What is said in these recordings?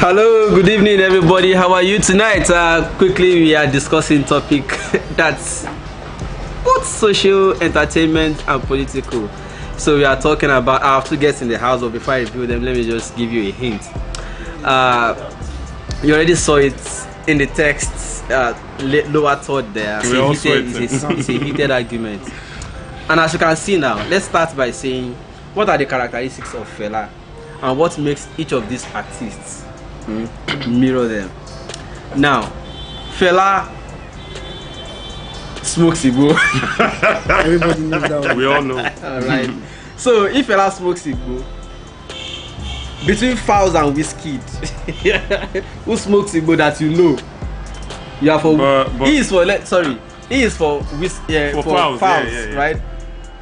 Hello, good evening, everybody. How are you tonight? Quickly, we are discussing topic that's both social, entertainment, and political. So we are talking about. I have two guests in the house, but before I review them, let me just give you a hint. You already saw it in the text, lower third there. It's a heated argument. And as you can see now, let's start by saying what are the characteristics of Fela and what makes each of these artists mirror them. Now, Fela smokes Igbo. Everybody knows that one. We all know. Alright. So if Fela smokes Igbo, between Falz and Wizkid, who smokes Igbo that you know? You are for he is for he is for Falz, yeah. Right?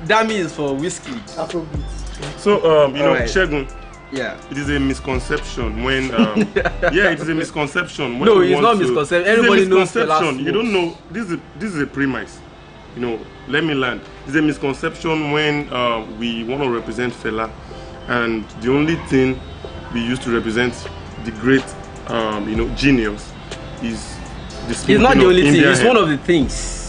Dami is for Wizkid. Afrobeat. So you know, right. Shegun. Yeah. It is a misconception when it is a misconception when no, it's not misconception. Everybody knows Fela. You don't know this is a premise. You know, let me land. It's a misconception when we want to represent Fela, and the only thing we used to represent the great genius is the smoking. It's not the only thing, it's head. one of the things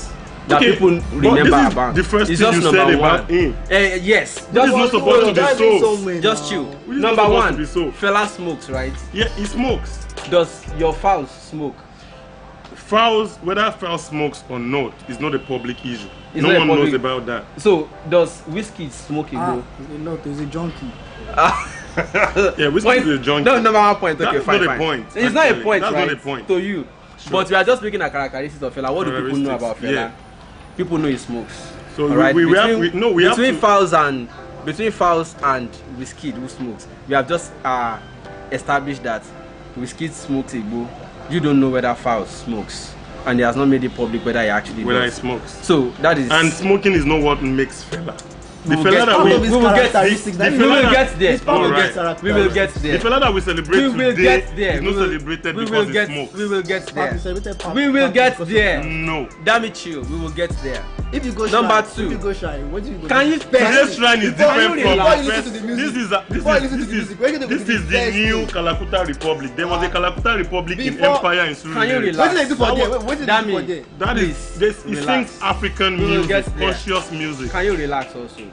that people remember about. The first it's thing just you said about him. Yes. This is not supposed to be so. Just chill. Number one, Fela smokes, right? Yeah, he smokes. Does your Falz smoke? Falz, whether Falz smokes or not, is not a public issue. It's no one knows about that. So, does Wizkid smoke Igbo? No, he's a junkie. Yeah, Wizkid is a junkie. No, number one point. Okay, that's fine. Not a point. It's not a point, that's right? Not a point To you. Sure. But we are just making a characteristics of Fela. What do people know about Fela? Yeah. People know he smokes. So right? we have between Falz and Wizkid, who smokes, we have just established that Wizkid smokes Igbo. You don't know whether Falz smokes, and he has not made it public whether he actually whether does. he smokes. So that is. And smoking is not what makes Fela. We will get there. We will get there. The Fela that we celebrate today is not celebrated because he smokes. We will get there. We will get there. No. Damn it, chill. We will get there. If you go number shrine, two. if you go shrine, what do you go? Can you Today's shrine is different from This is the new Kalakuta Republic. There was a Kalakuta Republic in Empire in Surulere. Can you relax? What did they do for them? What did they do for them? That is, it sings African music, conscious music. Can you relax also?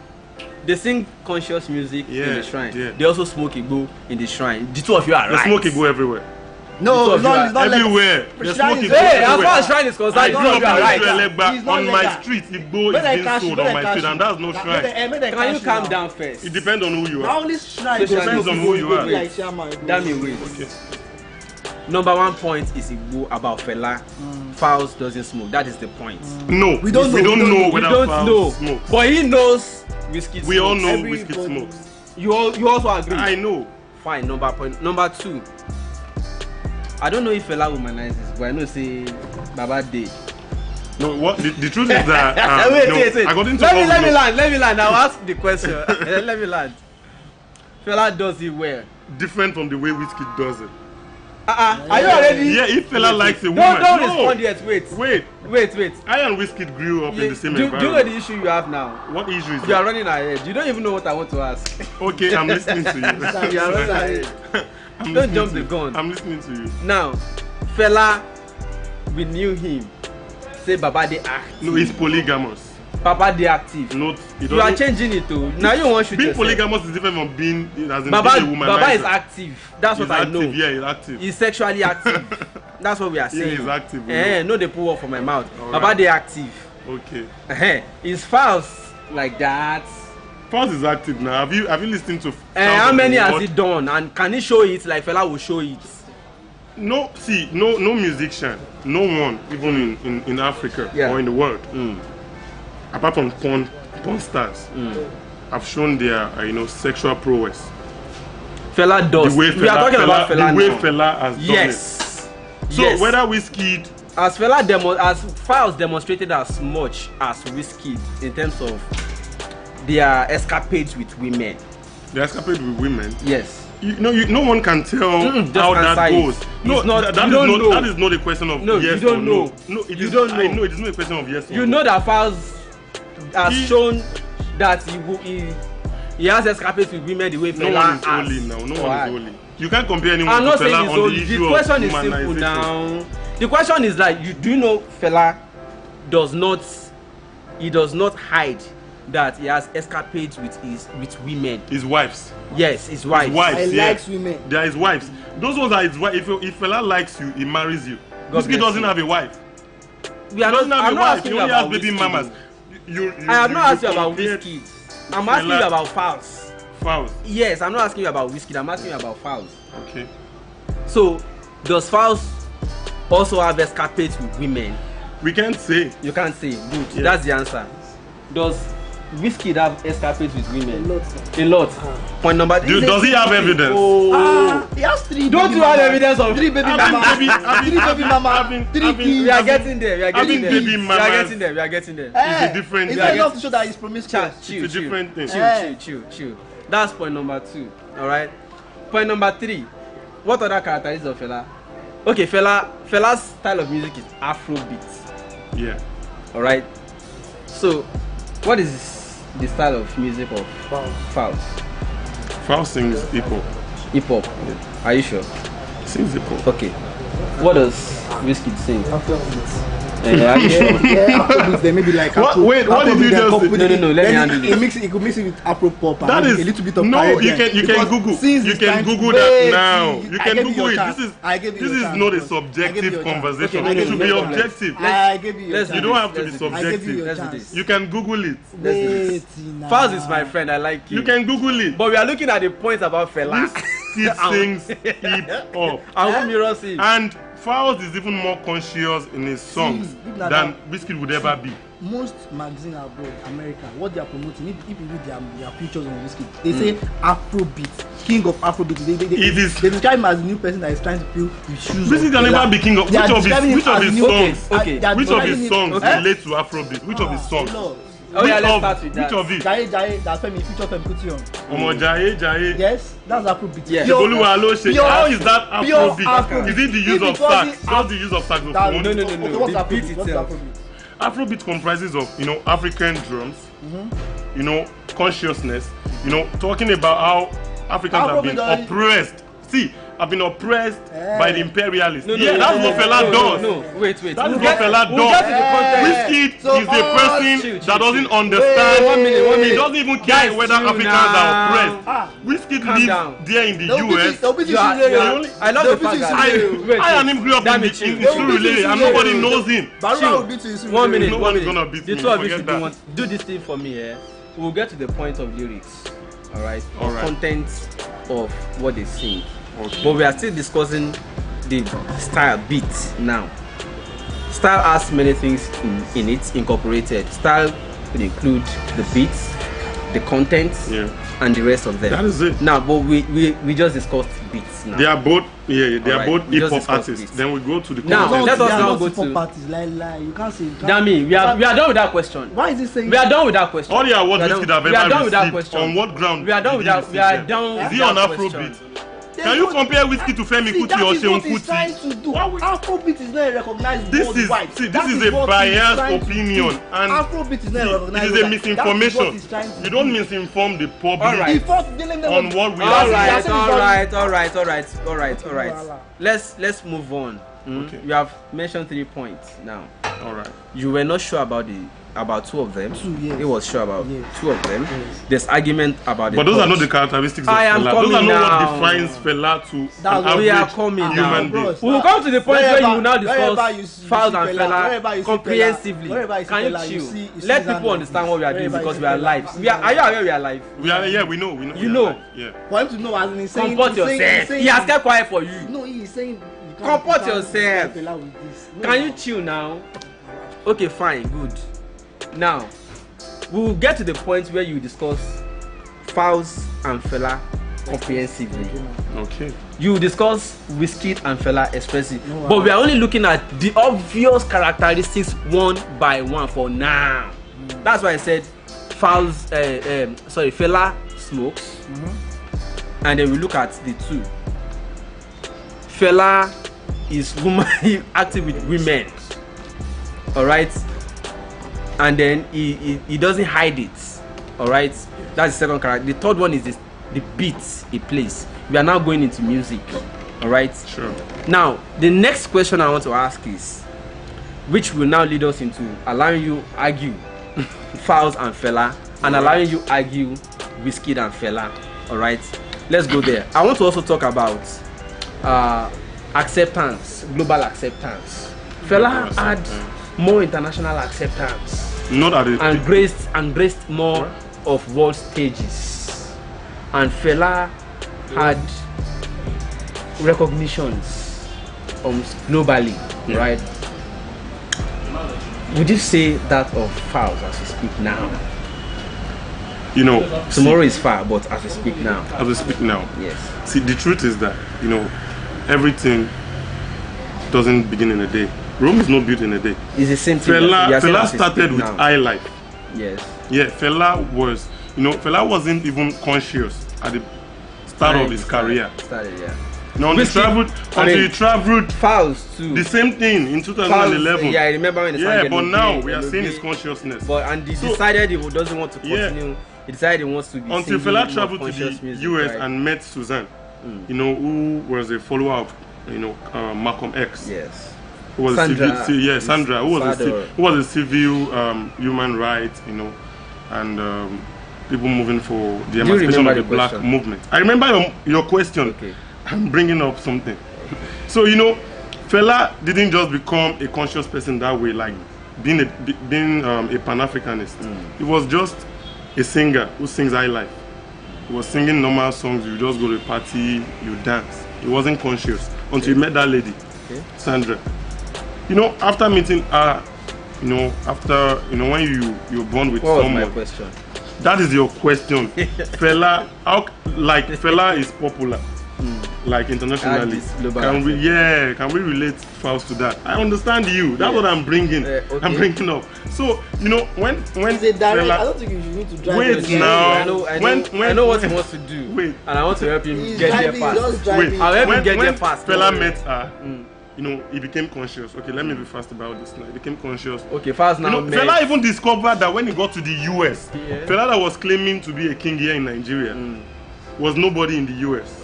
They sing conscious music in the shrine. Yeah. They also smoke Igbo in the shrine. The two of you are right. They smoke Igbo everywhere. No, it's not everywhere. They smoke Igbo hey, as everywhere. far as shrine is concerned, the two of you are right. On my street, Igbo is being sold on my street, and that's no shrine. Can you calm down first? It depends on who you are. Only shrine depends on who you are. Damn it, wait. Okay. Number one point is Igbo about Fela. Falz doesn't smoke. That is the point. No, we don't know whether Falz smokes. But he knows Wizkid. We all know Wizkid smokes. You also agree? I know. Fine. Number two. I don't know if Fela womanizes, but I know say Baba Day. No, what the truth is that wait. According to let me land. I'll ask the question. Let me land. Fela does it well. Different from the way Wizkid does it. Are you already? Yeah, if Fela likes a woman. Don't respond yet. Wait. I and Wizkid grew up in the same environment. Do you know the issue you have now? What issue is You are running ahead. You don't even know what I want to ask. Okay, I'm listening to you. You are running ahead. Don't jump the gun. I'm listening to you. Now, Fela, we knew him. Say Baba Dey active. No, he's polygamous. Papa Dey active. You are changing it too. Now you want to shoot being yourself. Polygamous is different from being as in Baba, being a woman. Baba is active. That's what I know. Yeah, he's active. He's sexually active. That's what we are saying. Yeah, he's active. No, they pull off from my mouth. All Baba Dey active. Okay. Is Falz like that? Falz is active now. Have you listened to? How many has he done? And can he show it like Fela will show it? No, no musician, no one, even in Africa or in the world, apart from porn stars, have shown their sexual prowess. Fela does. We are talking about Fela the way now. Fela has done it. So whether Wizkid, as Falz demonstrated as much as Wizkid in terms of their escapades with women. The escapade with women. Yes. No one can tell how that goes. No, that is not a question of yes or no. No, you don't know. I know it is not a question of yes or no. You know that Falz has shown that he has escapades with women the way No Fela one is has. holy now. No one is holy. You can't compare anyone I'm to not Fela saying it's on the holy. issue The of question is simple humanization. now. The question is like, do you know Fela does not hide that he has escapades with women. His wives. Yes, his wives. His wives. I Yeah. likes women. They are his wives. Those ones are his wives. If Fela likes you, he marries you. God Wizkid bless doesn't you. have a wife. We are Doesn't not, have I'm a not wife. asking He you only has about baby Wizkid. mamas. I am not asking you about compared Wizkid. I'm asking you Fela. about Falz. Falz. Yes, I'm not asking you about Wizkid. I'm asking you about Falz. Okay. So, does Falz also have escapades with women? We can't say. You can't say. Good. Yeah. That's the answer. Does Wizkid have escapades with women? A lot. A lot. Point number 3. Does he have evidence? Oh. He has 3 Don't baby you have mamas. evidence of 3 baby Having mamas? baby- having- 3 baby mamas. having- 3 having- kids. We are getting there. We are getting Having there. baby We are mamas. getting there. We are getting there. It's a different- It's we not are enough to show that he's promiscuous. Chill, It's a different thing. Chill. That's point number 2. All right. Point number 3. What other characteristics of Fela? Okay, Fela's style of music is Afrobeat. Yeah. All right. So, what is the style of music of Falz? Falz sings hip hop. Hip hop. Are you sure? Sings hip hop. Okay. What does Wizkid sing? Are you sure? Yeah, Afrobeats, they may be like What- wait, what did you just say? No, let me handle this. He could mix it with Afro pop and That is a little bit of no. You Caribbean. can Because Google. since You it's can time to Google that wait, now. see, You I can gave you Google your it. chance. This I gave you is your chance, not a boss. I gave you subjective your chance. conversation. Okay, It should be no problem. objective. I gave you your Let's chance. You don't have to be Let's do this. I gave you subjective. your Let's do chance. this. You can Google it. Let's do this. Wait, Falz is my friend. I like you. You can Google it. But we are looking at the points about Fela. He sings hip hop. And who mirror sing? And Falz is even more conscious in his songs See, if than Wizkid would ever be. Most magazines abroad, America, what they are promoting, if you read their pictures on Wizkid, they say Afrobeat, king of Afrobeat. It is- They describe him as a new person that is trying to fill the shoes. Wizkid can never be king of. They are Which of describing his him as a new- songs? Okay. They are Which of describing his him- songs Eh? relate to Afrobeat? Which of his songs? Lord. Oh yeah, Which let's of- start with that. Which of it? Jaye, that's when feature Femi Kuti on. Omo Jaye. Yes, that's Afrobeat. Yeah. Pure- Oluwa lo se. pure- How is that pure Afrobeat? Afrobeat. Is it the use If of it wasn't sax? Just the use of saxophone? that- No. Okay, what's The Afrobeat? beat What's itself. Afrobeat? Afrobeat comprises of African drums, consciousness, talking about how Africans have been Afrobeat oppressed. See, have been oppressed by the imperialists. No, that's what Fela does. No, wait. That is We'll what Fela we'll get to the does. context. Wizkid So is a person chill, that doesn't chill. understand. One minute. He doesn't even care Guys, whether chill Africans now. are oppressed. Wizkid Calm lives down. there in the They'll beat US. it- they'll beat it You are- Surulere. you are- I love They'll the beat fact it that Surulere. I and him grew up Damn in it, chill. Surulere and nobody knows him. Baruwa will beat you in Surulere. 1 minute. No one is gonna beat The me, two of you forget should that. do this thing for me. We'll get to the point of lyrics. All right. Alright. Content of what they sing. Okay. But we are still discussing the style beat now. Style has many things in it incorporated. Style could include the beats, the content, and the rest of them. That is it. Now, but we just discussed beats now. They are both they are Alright, both we hip just hop discussed artists. it. Then we go to the Now, content. let us They are now not go hip-hop to- parties. Lie. You can't say. Dami, we are done with that question. Why is he saying? We are done with that question. All the awards We are Wizkid done- have we are ever done with that received, question. on what ground? We are done did with he that. receive We are them? done with Is he that on question. Afrobeat? Can you compare Wizkid to Femi See, Kuti that or is Seun what he's trying Kuti? to do. Why would- Afrobeat is not a recognized This is worldwide. see, this That is a what he's biased trying to opinion, do. and Afrobeat is not see, recognized. it is a worldwide. That is what misinformation. he's trying to You don't do. misinform the public Alright. He fought Dylan Lemon. on what we All are right, saying. all right. Let's move on. Okay. You have mentioned 3 points now. All right. You were not sure about two of them. Two, yes. He was sure about Yes. 2 of them. Yes. There's argument about But the those are third. not the characteristics of I am Fela. Those are coming not now. what defines Fela to an That's what we are average coming now. human being. Bros. We will come to the point where you will now Wherever you discuss see Falz and wherever Fela you see comprehensively. wherever you see Can you Fela, chill? you see Let Zan people on understand it. what we are doing Wherever because you we are see live. Fela. Are you aware we are live? We know. You we are know. live. Yeah. For him to know, as in he's saying, Comport he's saying- he's yourself. saying- He has kept quiet for you. No, he is saying. You can't- Comport you can't yourself. compare Fela with this. No, Can no. you chill now? Okay, fine, good. Now, we will get to the point where you discuss Falz and Fela comprehensively. Okay. You will discuss Wizkid and Fela expressively. No, But we are only looking at the obvious characteristics one by one for now. That's why I said Fela smokes. And then we look at the two. Fela is active with women. Alright? And then he doesn't hide it. All right, that's the second character. The third one is the beats he plays. We are now going into music. All right. Sure. Now, the next question I want to ask is, which will now lead us into allowing you argue Falz and Fela, and allowing you argue Wizkid and Fela. All right. Let's go there. I want to also talk about acceptance, global acceptance. Fela had more international acceptance. Not at it. And graced more of world stages. And Fela had recognitions globally, right? Would you say that of Falz as we speak now? You know, tomorrow is far, but as we speak now. As we speak now. Yes. See, the truth is that, you know, everything doesn't begin in a day. Rome is not built in a day. It's the same thing. Fela started with high life. Yes. Yeah, Fela was, you know, Fela wasn't even conscious at the start of his career. Started, yeah. No, he traveled Falz too. The same thing in 2011. Falz, yeah, I remember when but now we are seeing his consciousness. And he decided he doesn't want to continue. He decided he wants to be until Fela traveled to the music, US right? and met Suzanne, you know, who was a follower of, you know, Malcolm X. Yes. Who was Sandra. Sandra, who was a civil human rights, you know, and people moving for the emancipation of the black movement. I remember your question. Okay. I'm bringing up something. So, you know, Fela didn't just become a conscious person that way, like being a Pan-Africanist. He was just a singer who sings high life. He was singing normal songs. You just go to a party, you dance. He wasn't conscious until he met that lady, Sandra. You know, after meeting her, you know, when you're born with someone. What was my question? That is your question. Fela, Fela is popular. Like internationally, can we relate Falz to that? I understand you. That's what I'm bringing. Okay. I'm bringing up. So you know when Fela, I don't think you need to drive. Wait now. I know what he wants to do. Wait, and I want to help him get there fast. Wait, I'll help him get there fast. Fela met her. You know, he became conscious. Okay, let me be fast about this now. He became conscious. Okay, Falz now. You know, Fela even discovered that when he got to the US, Fela that was claiming to be a king here in Nigeria was nobody in the US.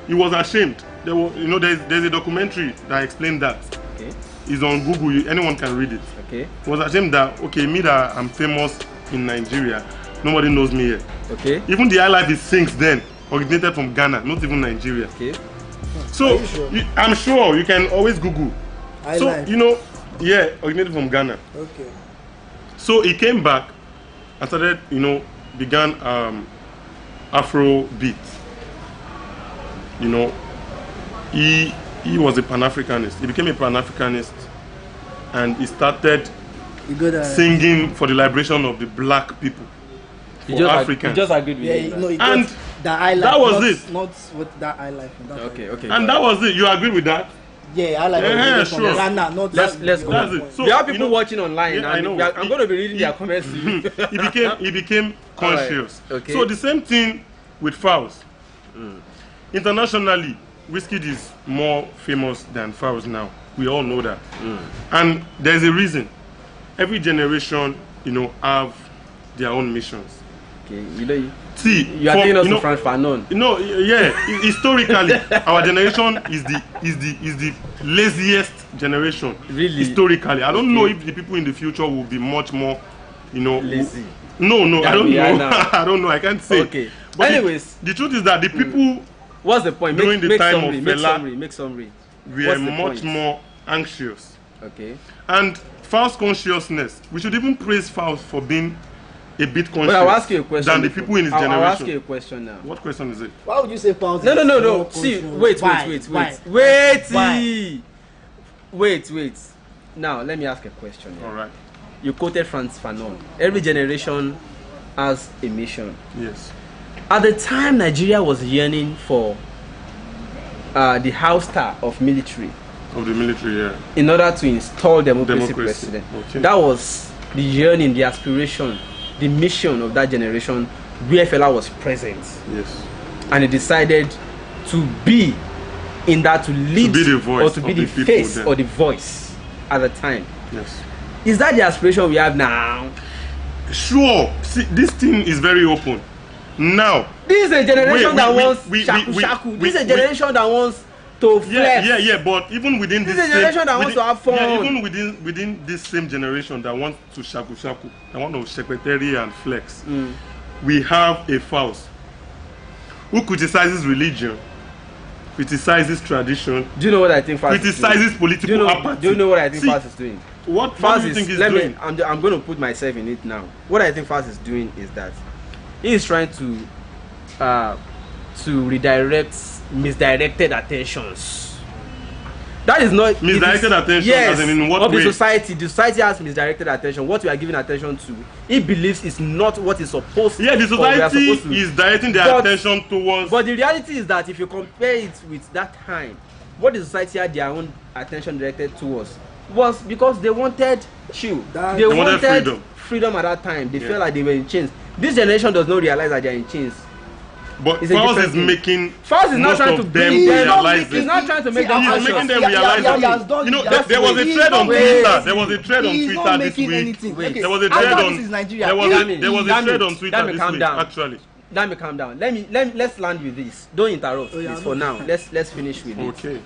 He was ashamed. There's a documentary that explained that. Okay. It's on Google. Anyone can read it. Okay. He was ashamed that me that I'm famous in Nigeria, nobody knows me here. Okay. Even the high life he sings then originated from Ghana, not even Nigeria. Okay. So I'm sure you can always Google. You know, originated from Ghana. Okay. So he came back and started, you know, began Afro beat. You know, he was a Pan-Africanist. He became a Pan-Africanist, and he started singing for the liberation of the black people, for Africans. He just agreed with you. No, and that was it. Not with that I life. Okay. And that was it. You agree with that? Yeah, I like it. Sure. Let's go. That's it. So, there are people watching online. Yeah, I know. I'm going to be reading their comments to you. He became conscious. Right. Okay. So the same thing with Falz. Internationally, Wizkid is more famous than Falz now. We all know that. And there's a reason. Every generation, you know, have their own missions. Okay, you know, you are taking us to France Fanon. No, historically, our generation is the laziest generation. Really? Historically, I don't know if the people in the future will be much more, you know, lazy. No, I don't know. I don't know. I can't say. Okay. But anyways, the truth is that the people. What's the point? During the time of Fela, make summary. We are much more anxious. Okay. And Falz consciousness, we should even praise Falz for being a bit conscious. I'll ask you a question than the people in his generation. I'll ask you a question now. What question is it? Why would you say Falz? No. See, wait. Now let me ask a question. All right. You quoted Frantz Fanon. Every generation has a mission. Yes. At the time, Nigeria was yearning for the house star of military. Of the military, yeah. In order to install democracy president. Okay. That was the yearning, the aspiration, the mission of that generation where Fela was present. Yes. And he decided to be in that, to lead, to be the voice, or to be the face or the voice at the time. Yes. Is that the aspiration we have now? Sure. See, this thing is very open. Now, this is a generation that wants shaku. This is a generation that wants to flex. Yeah. But even within this is a generation that wants to have fun. Yeah, even within this same generation that wants to shaku, that want to secretary and flex, we have a Falz who criticizes religion, criticizes tradition. Do you know what I think Falz criticizes political apathy. Do you know what I think Falz is doing? What do you think he's doing? I'm going to put myself in it now. What I think Falz is doing is that he is trying to redirect misdirected attentions. That is not misdirected attention. Yes, as in what of way? The society. The society has misdirected attention. What we are giving attention to, he believes is not what is supposed. Yeah, the society is directing their attention towards. But the reality is that if you compare it with that time, what the society had their own attention directed towards was because they wanted chill. They wanted freedom at that time. They felt like they were in chains. This generation does not realize that they are in chains. But Falz is making Falz is not trying to bring them realize. He's not trying to make them he's making them realize. You know, there was a thread on Twitter. There was a thread on Twitter this week. There was a thread on. There was a thread on Twitter this week. Actually, let me calm down. Let's land with this. Don't interrupt, please. For now, let's finish with it. Okay.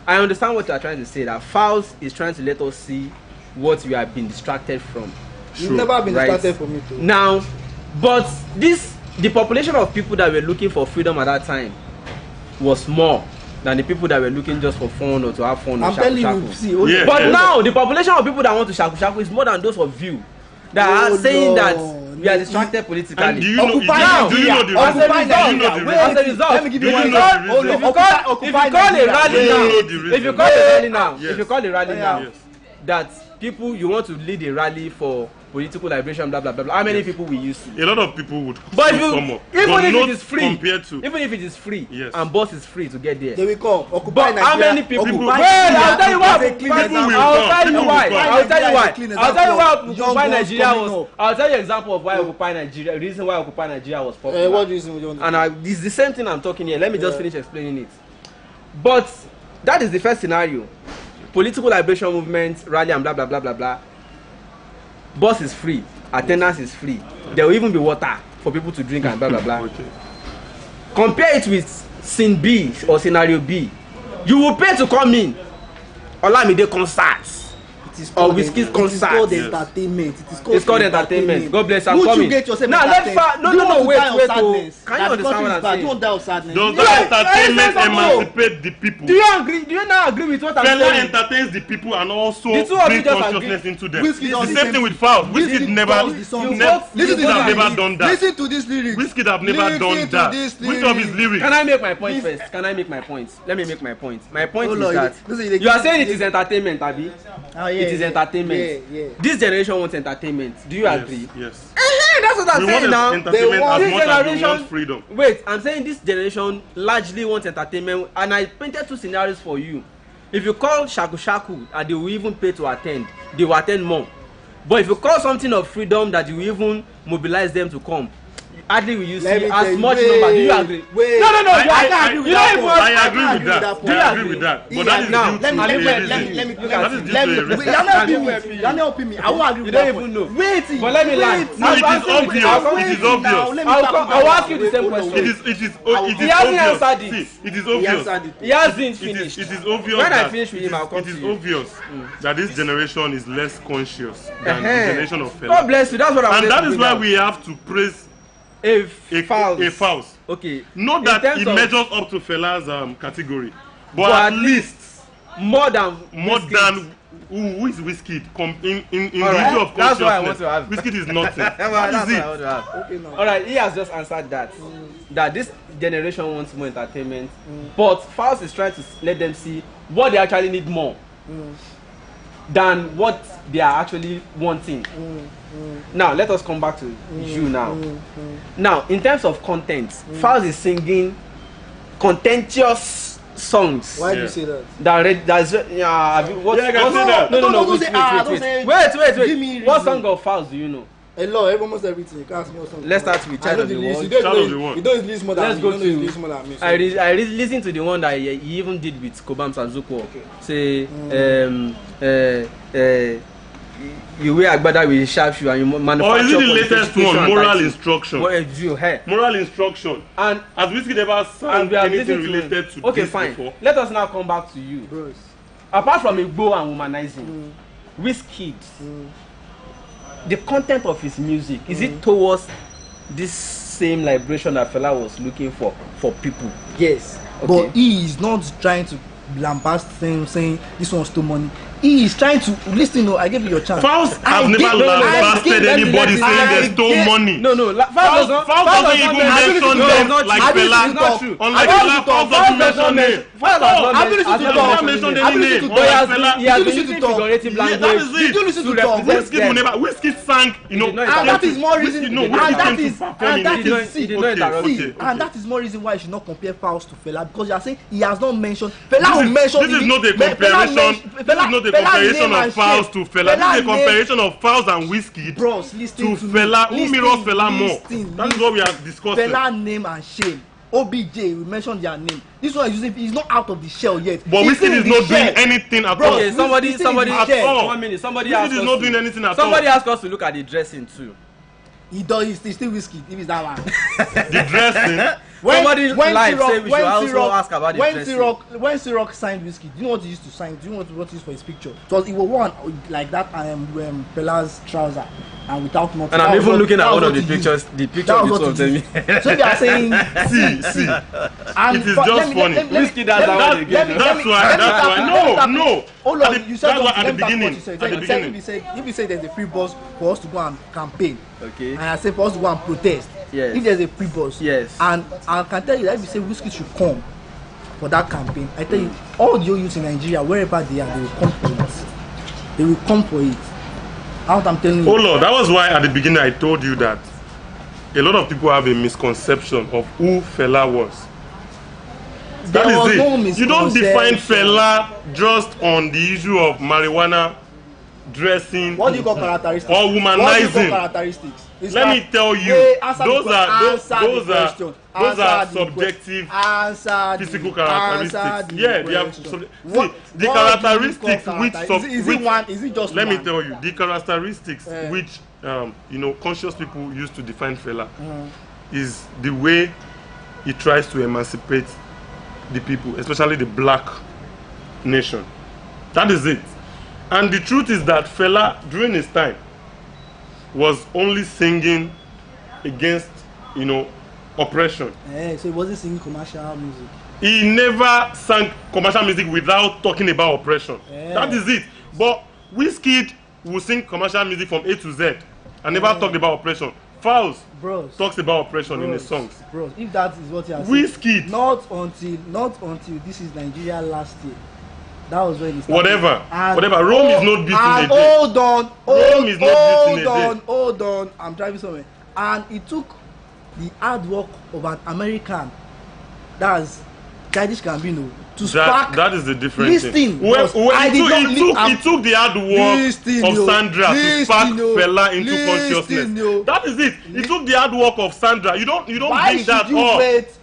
I understand what you are trying to say. That Falz is trying to let us see what we have been distracted from. You've never been distracted from it. Now, but the population of people that were looking for freedom at that time was more than the people that were looking just for fun or to have fun. I'm telling you, see, but now the population of people that want to shaku is more than those of you that are saying that we are distracted politically. And do you know the reason? Let me give you one example. If you call a rally now, that people you want to lead a rally for political liberation, blah blah blah blah. How many people we use? A lot of people would come up. Even if it is free, even if it is free, and bus is free to get there. They will come. Occupy Nigeria. How many people? I'll tell you why. I'll tell you why Occupy Nigeria was. I'll tell you an example of why Occupy Nigeria. Reason why Occupy Nigeria was popular. What reason we don't know? And this is the same thing I'm talking here. Let me just finish explaining it. But that is the first scenario. Political liberation movement, rally and blah blah blah blah blah. Bus is free, attendance is free. There will even be water for people to drink and blah blah blah. Okay. Compare it with scene B or scenario B. You will pay to come in. Olamide concerts. Or Wizkid concert. It is called entertainment. It's called entertainment. God bless. I'm Would coming. you get yourself now let's wait. Can you understand what I'm saying? You don't die of sadness. Does that entertainment emancipate the people? Do you agree? Do you not agree with what I'm saying? Fela entertains the people and also brings consciousness into them. It's the same thing with Falz. Wizkid have never done that. Listen to this lyrics. Wizkid have never done that. Which of his lyrics? Can I make my point first? Can I make my point? Let me make my point. My point is that you are saying it is entertainment, Abi. It is entertainment. This generation wants entertainment. Do you agree? Yes. That's what I'm saying now. Entertainment as much as they want freedom. Wait, I'm saying this generation largely wants entertainment, and I painted two scenarios for you. If you call shaku and they will even pay to attend, they will attend more. But if you call something of freedom that you even mobilize them to come, hardly will you see as much number. Do you agree? No. I agree with that. I agree with that. But that is now. You're not helping me. I won't agree with that. You don't even know. Wait. But let me land. No, it is obvious. I'll ask you the same question. It is obvious. He hasn't answered it. It is obvious. He hasn't finished. It is obvious. When I finish with him, I'll come to you. It is obvious that this generation is less conscious than the generation of Fela. God bless you. That's what I'm saying. And that is why we have to praise a Falz. Okay. Not that he measures up to Fela's category, but at least more than who is Wizkid in the issue of consciousness. That's what I want to have. Wizkid is nothing. That is it. All right, he has just answered that. That this generation wants more entertainment, but Falz is trying to let them see what they actually need more than what they are actually wanting. Now let us come back to you now. Now in terms of content, Falz is singing contentious songs. Why do you say that? That's I can say that. Wait. What song of Falz do you know? A lot, almost everything. You can't ask me what song. Let's start with Child of the World. You don't listen more than me. I listened to the one that he even did with Kobam Sanzuko. Say you wear agbada with sharp shoe and you manufacture. Or is it the latest one, moral instruction? Moral instruction. And has Wizkid ever sang anything related to okay, this fine. before? Let us now come back to you. Bros. Apart from Igbo and womanizing, Wizkid, the content of his music, is it towards this same liberation that Fela was looking for people? Yes. Okay. But he is not trying to lambast things saying this one's too money. He is trying to listen. No, I gave you your chance. Falz has never lambasted anybody saying they stole money. No, Falz doesn't even mention them like Fela. Unlike Fela, Falz doesn't mention them. He has been using figurative language. Wizkid sang, you know, and that is more reason. And that is more reason why you should not compare Falz to Fela, because you are saying he has not mentioned. Fela will mention. This is not a comparison. This is not a comparison of Falz to Fela. This is a comparison of Falz and Wizkid to Fela. Who mirrors Fela more? That is what we are discussing. Fela name and shame. OBJ, we mentioned their name. This one is using, he's not out of the shell yet. But Wizkid is not doing anything at all. Okay, somebody at all. 1 minute. Somebody asked us. Not doing anything at all. Somebody asked us to look at the dressing too. He does. He's still Wizkid. If it's that one. The dressing. Somebody live say we should also ask about the dressing. When Ciroc signed Wizkid, do you know what he used to sign? Do you know what he used for his picture? Because he was one like that and Fela's trouser and without nothing. And I'm even looking at one of the pictures. The picture of the two of them. So they are saying, see. It is just funny. Wizkid that's why. No. Hold on, you said at the beginning. If you say there's a free bus for us to go and campaign, okay, and I say for us to go and protest, yes, if there's a free bus, yes, and I can tell you that if you say Wizkid should come for that campaign, I tell you all the youths in Nigeria, wherever they are, they will come for it. They will come for it. Out, I'm telling you. Oh Lord, that was why at the beginning I told you that a lot of people have a misconception of who Fela was. That is it. You don't define Fela just on the issue of marijuana, dressing, what do you call characteristics? or womanizing. Characteristics? Let me tell you, those are subjective physical characteristics. Yeah, they have. The characteristics let me tell you, the characteristics which conscious people use to define Fela is the way he tries to emancipate the people, especially the black nation. That is it. And the truth is that Fela, during his time, was only singing against, oppression. So he wasn't singing commercial music. He never sang commercial music without talking about oppression. That is it. But Wizkid will sing commercial music from A to Z and never talked about oppression. Falz talks about oppression in his songs. Bros, if that is what you are saying, Wizkid, not until This Is Nigeria last year. That was when he started. Whatever. Rome is not built in a day. Hold on. I'm driving somewhere. And it took the hard work of an American, that's Childish Gambino, to spark. That is the difference. It took the hard work of Sandra to spark Fela into consciousness. That is it. It took the hard work of Sandra. You don't think that all. It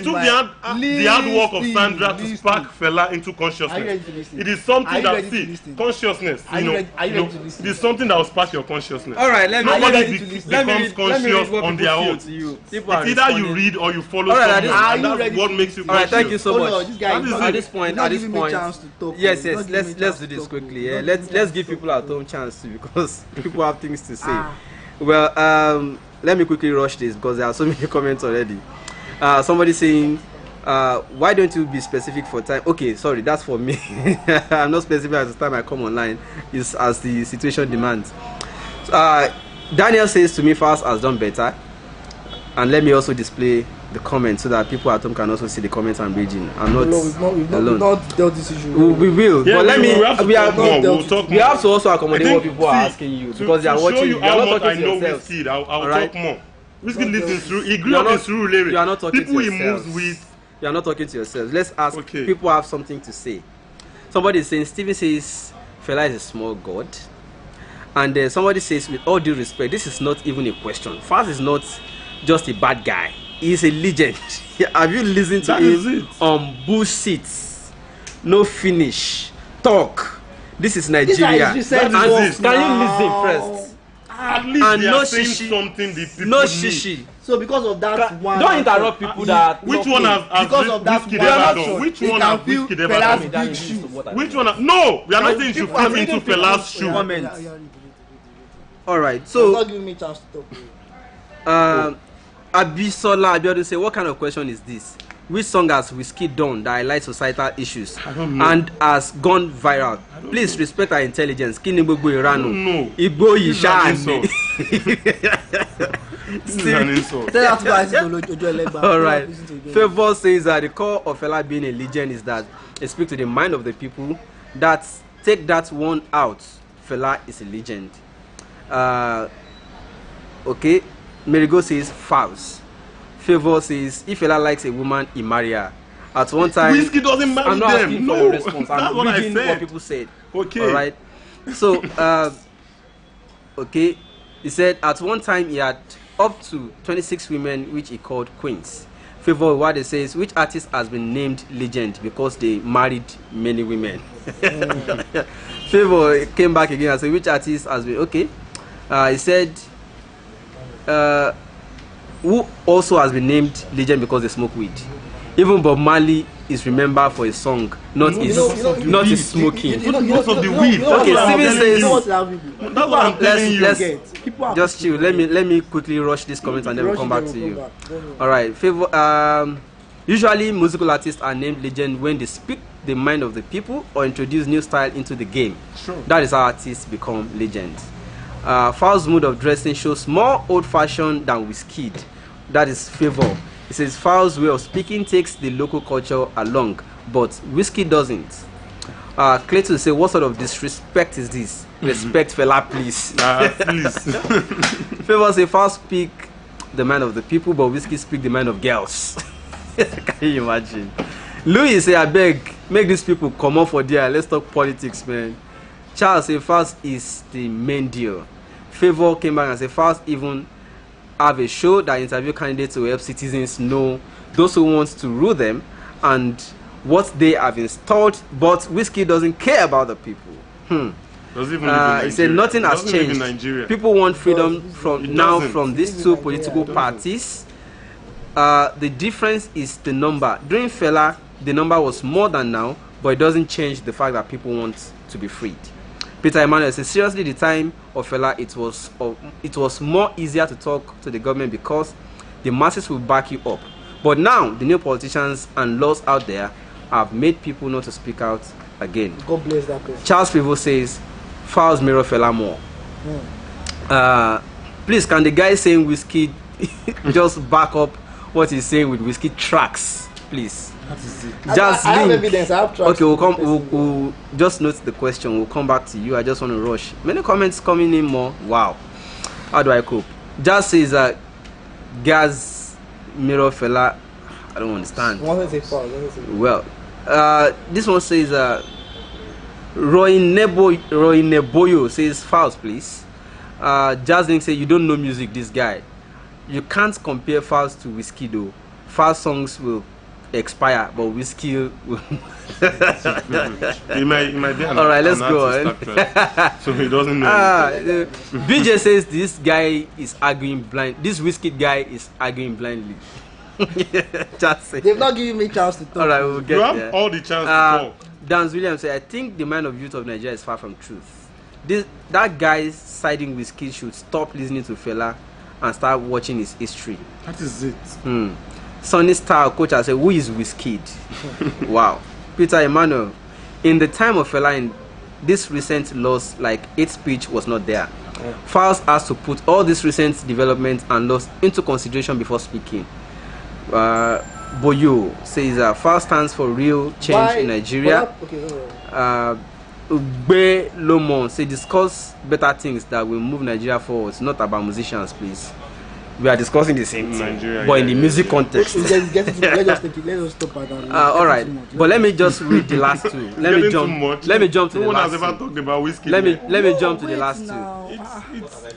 took the hard work of Sandra to spark Fela into consciousness. It is something that consciousness. It is something that will spark your consciousness. All right, nobody becomes conscious on their own. It's either you read or you follow someone, and that's what makes you conscious. Thank you so much. At this point, yes, let's do this quickly. Yeah, let's give people at home chance to, because people have things to say. Well, let me quickly rush this because there are so many comments already. Somebody saying, why don't you be specific for time? Okay, sorry, that's for me. I'm not specific at the time I come online. It's as the situation demands. Daniel says to me, Falz has done better. And let me also display the comments so that people at home can also see the comments I'm reading. I'm not we've not dealt this issue. We will. Yeah, but we have to also accommodate what people are asking you, because they are watching you. How much I know Wizkid, I'll talk more. Wizkid lives in Suru. He grew up in Surulere. You are not talking people to yourselves. He moves with. You are not talking to yourselves. Let's ask. Okay. People have something to say. Somebody is saying, Steven says Fela is a small god. And somebody says, with all due respect, this is not even a question. Falz is not just a bad guy. He's a legend. Have you listened to him on bullshit? No finish. Talk. This is Nigeria. Can you listen first? At least And they no are saying shishi. something the people No need. shishi. So because of that one, Don't interrupt people that. Which one has because of that Wizkid one ever action, done? Which they one can has feel Wizkid ever Fela's done? big shoe. Which one? No, we are not saying you should People are fit into reading Fela's shoe. Comments. Yeah. All right. So So, not giving me a chance to talk. Abisola Abiodun say, what kind of question is this? Which song has Wizkid done that highlights societal issues and has gone viral? Please respect our intelligence. Kini gbogbo iranu. No. Igbo This is an Yisha. This is an insult. Tell us to listen to Ojo Elegba. All right. Favor says that the core of Fela being a legend is that it speaks to the mind of the people. That take that one out, Fela is a legend. Okay. Merigo says false. Favor says if Fela likes a woman, he marry her. At one time, Wizkid doesn't marry I'm not asking them. for No, your response. that's I'm what I reading said. what people said. Okay. All right. So, okay, he said at one time he had up to 26 women which he called queens. Favor what it says, which artist has been named legend because they married many women. Favor came back again and said, which artist has been okay? He said, who also has been named legend because they smoke weed. Even Bob Marley is remembered for his song, not his smoking. Because of the weed. Okay, Steven says. That's what I'm telling you. Just chill. Let me quickly rush this comment and then we'll come back to you. All right. Favor. Usually, musical artists are named legend when they speak the mind of the people or introduce new style into the game. Sure. That is how artists become legends. Fal's mood of dressing shows more old-fashioned than Wizkid. That is Favor. He says Fal's way of speaking takes the local culture along, but Wizkid doesn't. Clayton say, what sort of disrespect is this? Respect Fela, please. Please. Favor say Fal speak the mind of the people, but Wizkid speak the mind of girls. Can you imagine? Louis say, I beg, make these people come up for there. Let's talk politics, man. Charles say Fal is the main deal. Favor came back and said Fal even have a show that interview candidates to help citizens know those who want to rule them and what they have installed, but Wizkid doesn't care about the people. He said nothing has changed. People want freedom from these two political parties. The difference is the number. During Fela, the number was more than now, but it doesn't change the fact that people want to be freed. Peter Emmanuel says, seriously, the time of Fela, it was more easier to talk to the government because the masses will back you up. But now, the new politicians and laws out there have made people not to speak out again. God bless that person. Charles Pivo says, Fal's mirror Fela more. Please, can the guy saying Wizkid just back up what he's saying with Wizkid tracks, please? Just I have evidence. I have tracks. Okay, we'll just note the question. We'll come back to you. I just want to rush. Many comments coming in more. Wow. How do I cope? Just says gas mirror Fela. I don't understand. Well, this one says Roy Neboyo says Falz, please. Jazzling say you don't know music. This guy, you can't compare Falz to Wizkid though. Falz songs will expire, but Wizkid will. He might be all right, let's go on. So he doesn't know. BJ says this guy is arguing blind. This Wizkid guy is arguing blindly. Just say. They've not given me chance to talk. All right, we'll get You have there. all the chance to talk. Dan Williams said, I think the mind of youth of Nigeria is far from truth. That guy siding with kids should stop listening to Fela and start watching his history. That is it. Sonny Star coach has said, who is Wizkid? Wow. Peter Emmanuel, in the time of Fela, in this recent laws like hate speech was not there. Falz has to put all these recent developments and laws into consideration before speaking. Boyo says Falz stands for real change in Nigeria. Ugbe Lomon say discuss better things that will move Nigeria forward. It's not about musicians, please. We are discussing the same thing, Nigeria, but in the music context. Let us stop at that. All right, but let me just read the last two. Let me jump to the last two. No one has ever talked about Wizkid. Let me jump to the last two.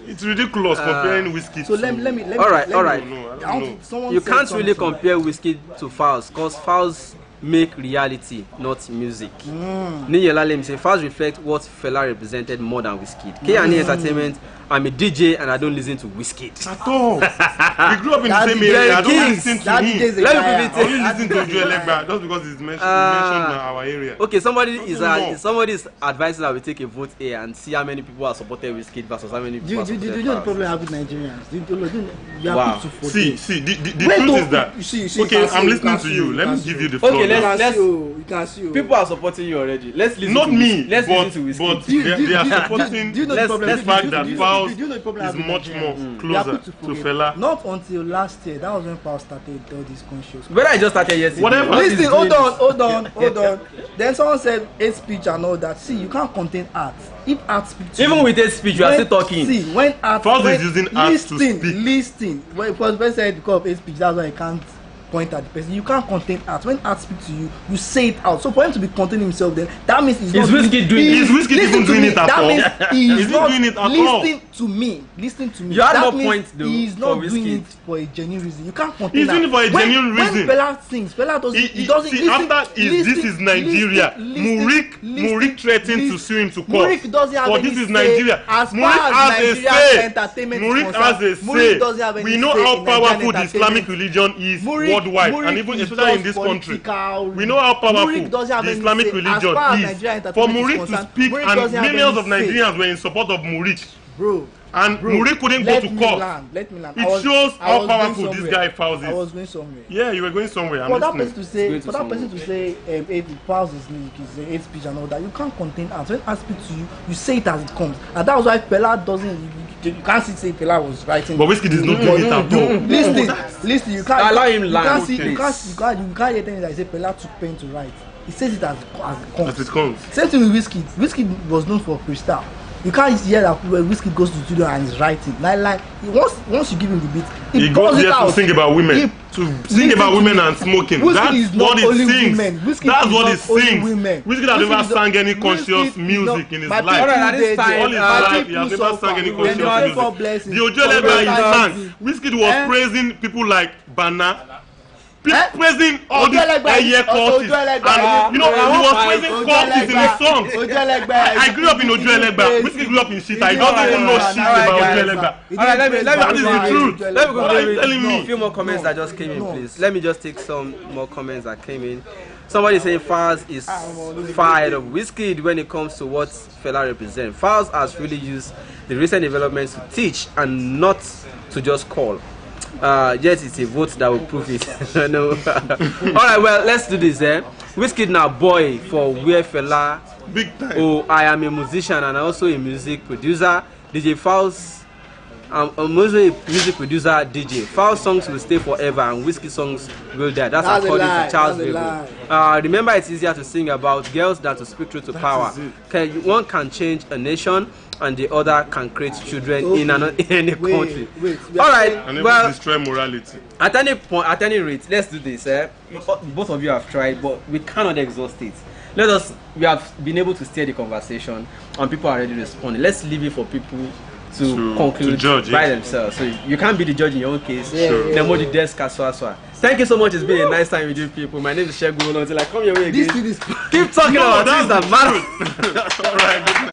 It's ridiculous comparing Wizkid. So let me. All right. No. You can't really compare Wizkid to Falz because Falz make reality, not music. Niyelalem say Falz reflect what Fela represented more than Wizkid. K&E Entertainment, I'm a DJ and I don't listen to Wizkid. At all. We grew up in the same area. I don't listen to him. Let me I only listen to Ojuelegba just because it's mentioned our area. Okay, somebody is advising that we take a vote here and see how many people are supported Wizkid versus how many people are supported. Do you know the problem I have with Nigerians? Wow. See, the truth is that. Okay, I'm listening to you. Let me give you the floor. Okay, let's. People are supporting you already. Let's listen. Not me. Let's listen to Wizkid. But they are supporting. Do you know the problem? The fact that Falz is much more closer to Fela. Not until last year. That was when Falz started all these conscious. But I just started yesterday. Whatever. Listen, hold on. Then someone said hate speech and all that. See, you can't contain art. If art speaks, even with hate speech, you are still talking. See, when art, Falz is using art to speak. Listen. When person said because of hate speech, that's why I can't point at the person. You can't contain art. When art speaks to you, you say it out. So for him to be containing himself, then that means he's not. Is Wizkid even doing it at all? That means he's not doing it at all. Listening to me. You had that more points though. He's not for doing Wizkid. it for a genuine reason. You can't contain. He's doing it for a genuine reason. When Fela sings, Fela doesn't. He doesn't. See, after this is Nigeria. Murik threatened to sue him to court. Murik doesn't have any this is say. Nigeria. As Murik far as has a Nigerian say. entertainment Murik is has a concerned, Murik doesn't say. have any We know say how in powerful the Nigerian Islamic religion is worldwide, and even especially in this country. We know how powerful the Islamic religion is. For Murik to speak, and millions of Nigerians were in support of Murik. Bro. And Murik couldn't go to court. Let me land. It shows how powerful this guy Falz is. I was going somewhere. Yeah, you were going somewhere. For that person to say, Falz is music, is hate speech and all that, you can't contain art. When art speaks to you, you say it as it comes. And that was why Fela doesn't. You can't say Fela was writing. But Wizkid is not doing it at all. Listen. You can't allow him land. You can't hear things that say Fela took pen to write. He says it as it comes. As it comes. Same thing with Wizkid. Wizkid was known for freestyle. You can't hear that when Wizkid goes to the studio and he's writing. Like once you give him the beat, he goes there to sing about women. Sing about women and smoking. That's what he sings. That's what he sings. Wizkid has never sang any conscious music in his life. All his life, he has never sang any conscious music. The Ojuelegba he sang, Wizkid was praising people like Bana. Praising all these Eye cultists, and he was praising cultists in his songs. I grew up in Ojuelegba. Wizkid grew up in shit. I don't even know shit about Ojuelegba. Alright, let me That is the truth. Let me go telling me. a few more comments that just came in, please. Let me just take some more comments that came in. Somebody saying Falz is far ahead of Wizkid when it comes to what Fela represents. Falz has really used the recent developments to teach and not to just call. Yes, it's a vote that will prove it. No. Alright, well, let's do this. Wizkid now boy for where Fela. Big time. Oh, I am a musician and also a music producer. DJ Falz. I'm also a music producer, DJ. Falz songs will stay forever and Wizkid songs will die. That's according to Charles Bebo. Remember, it's easier to sing about girls than to speak truth to power. One can change a nation and the other can create children in any country. All right. And well, destroy morality. At any rate, let's do this. Both of you have tried, but we cannot exhaust it. We have been able to steer the conversation and people are already responding. Let's leave it for people to conclude by themselves. So you can't be the judge in your own case. Thank you so much. It's been a nice time with you people. My name is Shegun. Until I come your way again, keep talking about things that matter. All right.